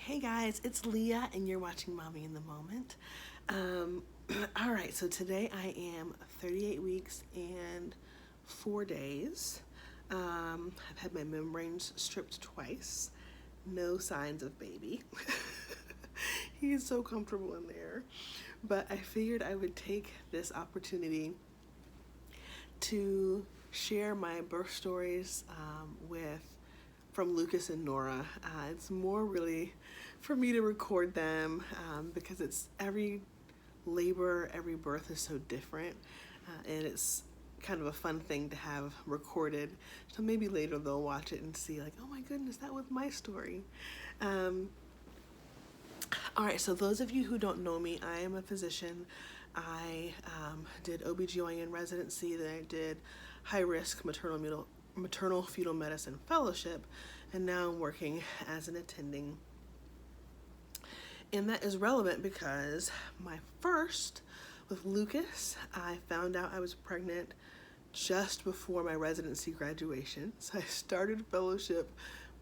Hey guys, it's Leah, and you're watching Mommy in the Moment. All right, so today I am 38 weeks and 4 days. I've had my membranes stripped twice. No signs of baby. He is so comfortable in there. But I figured I would take this opportunity to share my birth stories from Lucas and Nora. It's more really for me to record them because it's every labor, every birth is so different, and it's kind of a fun thing to have recorded. So maybe later they'll watch it and see like, oh my goodness, that was my story. All right, so those of you who don't know me, I am a physician. I did OBGYN residency, then I did high-risk maternal fetal medicine fellowship, and now I'm working as an attending. And that is relevant because my first, with Lucas, I found out I was pregnant just before my residency graduation. So I started fellowship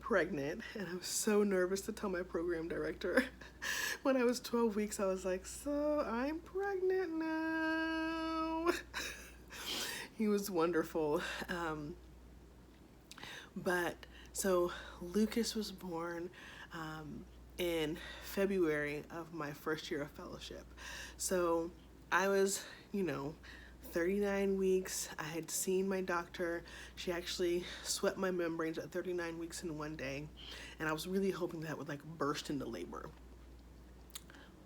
pregnant, and I was so nervous to tell my program director. When I was 12 weeks, I was like, so I'm pregnant now. He was wonderful. But so Lucas was born in February of my first year of fellowship. So I was, 39 weeks. I had seen my doctor. She actually swept my membranes at 39 weeks in one day. And I was really hoping that would burst into labor.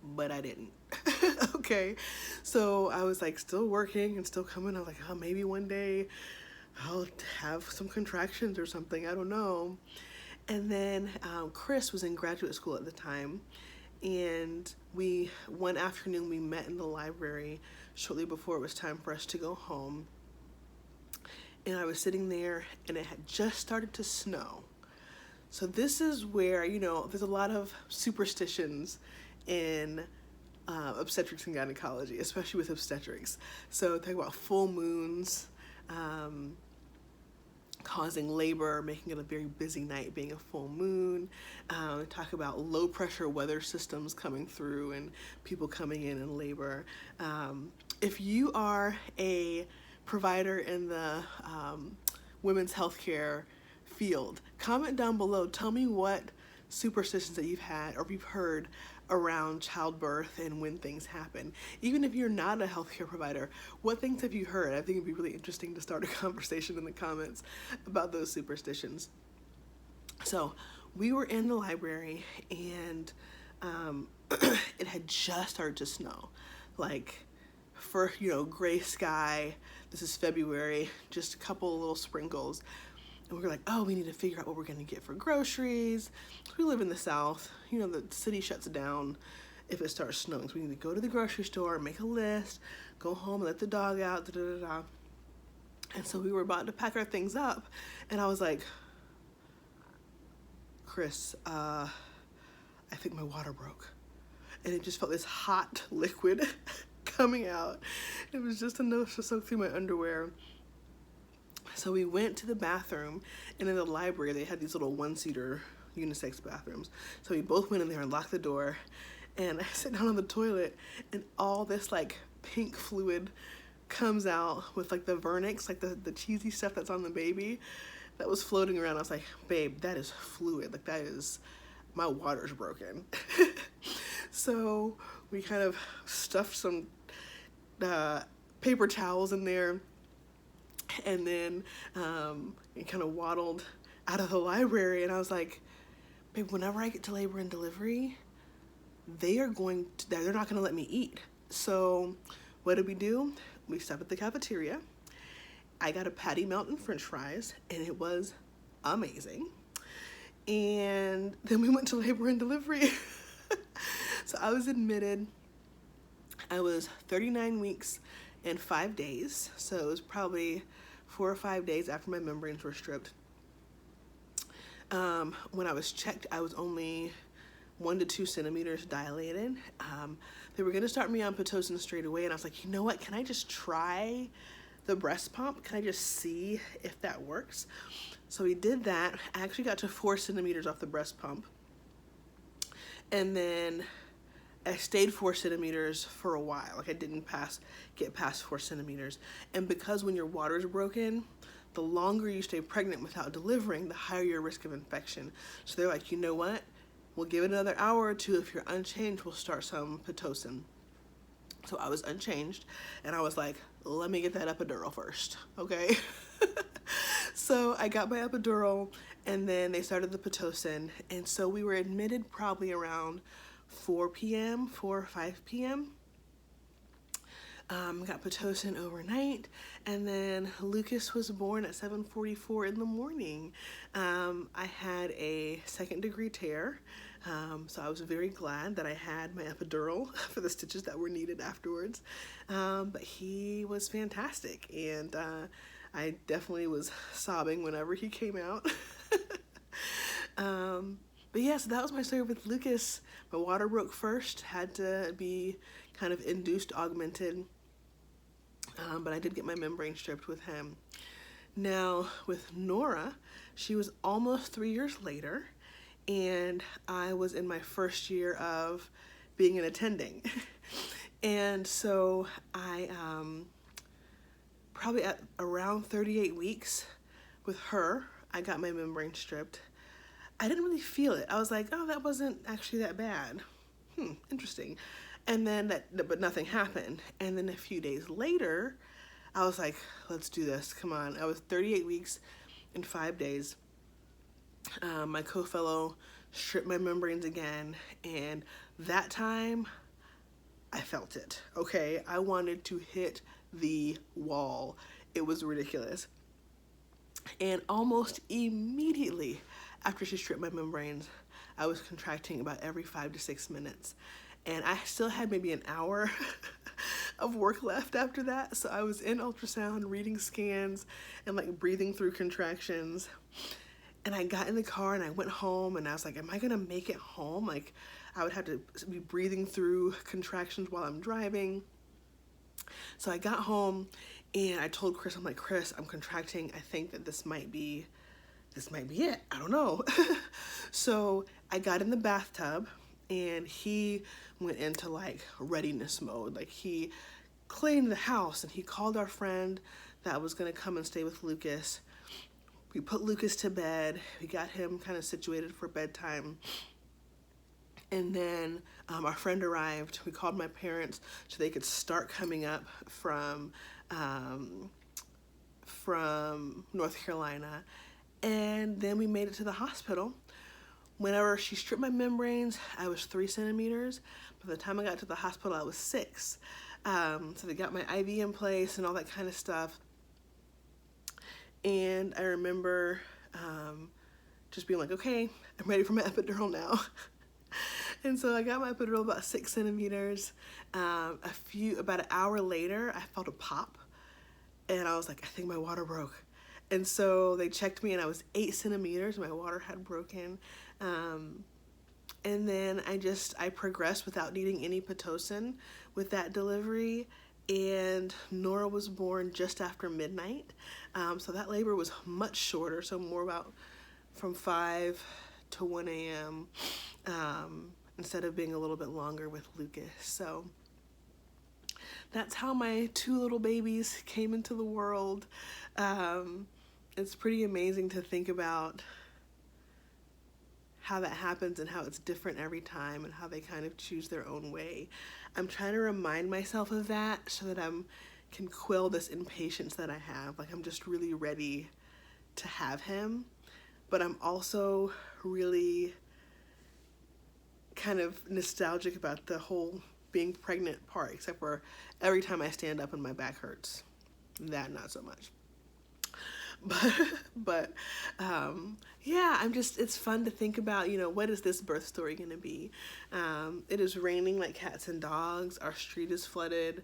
But I didn't. Okay. So I was still working and still coming. I was like, oh, maybe one day I'll have some contractions or something. I don't know. And then Chris was in graduate school at the time. And one afternoon we met in the library shortly before it was time for us to go home. And I was sitting there and it had just started to snow. So this is where, there's a lot of superstitions in obstetrics and gynecology, especially with obstetrics. So talk about full moons, causing labor, making it a very busy night being a full moon. Talk about low pressure weather systems coming through and people coming in labor. If you are a provider in the women's healthcare field, comment down below. Tell me what superstitions that you've had or you've heard around childbirth and when things happen. Even if you're not a healthcare provider, what things have you heard? I think it'd be really interesting to start a conversation in the comments about those superstitions. So we were in the library and it had just started to snow. Gray sky. This is February, just a couple of little sprinkles. And we were like, oh, we need to figure out what we're going to get for groceries. We live in the South. The city shuts down if it starts snowing. So we need to go to the grocery store, make a list, go home, let the dog out, da-da-da-da. And so we were about to pack our things up. And I was like, Chris, I think my water broke. And it just felt this hot liquid coming out. It was just enough to soak through my underwear. So we went to the bathroom, and in the library, they had these little one-seater unisex bathrooms. So we both went in there and locked the door, and I sat down on the toilet, and all this pink fluid comes out with the vernix, the cheesy stuff that's on the baby that was floating around. I was like, babe, that is fluid. My water's broken. So we kind of stuffed some paper towels in there. And then it kind of waddled out of the library, and I was like, babe, whenever I get to labor and delivery, they're not going to let me eat. So what did we do? We stopped at the cafeteria. I got a patty melt and french fries, and it was amazing. And then we went to labor and delivery. So I was admitted. I was 39 weeks and 5 days. So it was probably 4 or 5 days after my membranes were stripped. When I was checked, I was only 1 to 2 centimeters dilated. They were going to start me on Pitocin straight away, and I was like, you know what? Can I just try the breast pump? Can I just see if that works? So we did that. I actually got to 4 centimeters off the breast pump. And then I stayed 4 centimeters for a while. Like I didn't get past 4 centimeters. And because when your water is broken, the longer you stay pregnant without delivering, the higher your risk of infection. So they're like, you know what? We'll give it another hour or two. If you're unchanged, we'll start some Pitocin. So I was unchanged, and I was like, let me get that epidural first, okay? So I got my epidural, and then they started the Pitocin, and so we were admitted probably around 4 p.m., 4 or 5 p.m. Got Pitocin overnight, and then Lucas was born at 7:44 in the morning. I had a 2nd-degree tear, so I was very glad that I had my epidural for the stitches that were needed afterwards. But he was fantastic, and I definitely was sobbing whenever he came out. But yeah, so that was my story with Lucas. My water broke first, had to be kind of induced, augmented. But I did get my membrane stripped with him. Now, with Nora, she was almost 3 years later, and I was in my first year of being an attending. And so I, probably at around 38 weeks with her, I got my membrane stripped. I didn't really feel it. I was like, oh, that wasn't actually that bad. Interesting. And then but nothing happened. And then a few days later, I was like, let's do this. Come on. I was 38 weeks and 5 days. My co-fellow stripped my membranes again. And that time, I felt it. Okay. I wanted to hit the wall. It was ridiculous. And almost immediately after she stripped my membranes, I was contracting about every 5 to 6 minutes. And I still had maybe an hour of work left after that. So I was in ultrasound, reading scans, and like breathing through contractions. And I got in the car and I went home, and I was like, am I gonna make it home? Like, I would have to be breathing through contractions while I'm driving. So I got home and I told Chris, I'm like, Chris, I'm contracting. I think that this might be it. I don't know. So I got in the bathtub, and he went into like readiness mode. Like, he cleaned the house, and he called our friend that was gonna come and stay with Lucas. We put Lucas to bed. We got him kind of situated for bedtime. And then our friend arrived. We called my parents so they could start coming up from North Carolina. And then we made it to the hospital. Whenever she stripped my membranes, I was 3 centimeters. By the time I got to the hospital, I was 6. So they got my IV in place and all that kind of stuff. And I remember just being like, okay, I'm ready for my epidural now. And so I got my epidural about 6 centimeters. About an hour later, I felt a pop. And I was like, I think my water broke. And so they checked me, and I was 8 centimeters. My water had broken. And then I progressed without needing any Pitocin with that delivery. And Nora was born just after midnight. So that labor was much shorter, so more about from 5 to 1 a.m. Instead of being a little bit longer with Lucas. So that's how my 2 little babies came into the world. It's pretty amazing to think about how that happens and how it's different every time and how they kind of choose their own way. I'm trying to remind myself of that so that I can quell this impatience that I have. Like, I'm just really ready to have him, but I'm also really kind of nostalgic about the whole being pregnant part, except for every time I stand up and my back hurts. That, not so much. But yeah, it's fun to think about, what is this birth story going to be? It is raining like cats and dogs. Our street is flooded.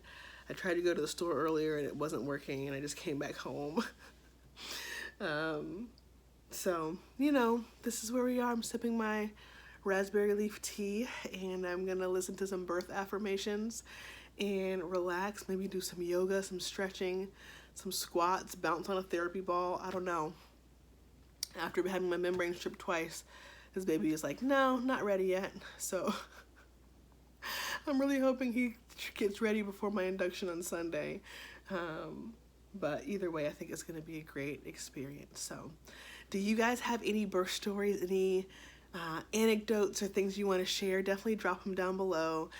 I tried to go to the store earlier and it wasn't working, and I just came back home. So, this is where we are. I'm sipping my raspberry leaf tea, and I'm going to listen to some birth affirmations and relax, maybe do some yoga, some stretching, some squats, bounce on a therapy ball. I don't know. After having my membrane stripped twice, his baby is like, no, not ready yet. So I'm really hoping he gets ready before my induction on Sunday. But either way, I think it's going to be a great experience. So do you guys have any birth stories, any anecdotes or things you want to share? Definitely drop them down below.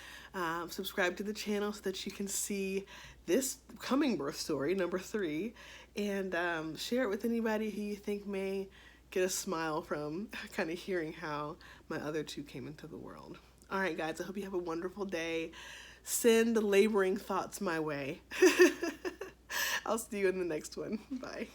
Subscribe to the channel so that you can see this coming birth story, number 3, and share it with anybody who you think may get a smile from kind of hearing how my other 2 came into the world. All right, guys, I hope you have a wonderful day. Send laboring thoughts my way. I'll see you in the next one. Bye.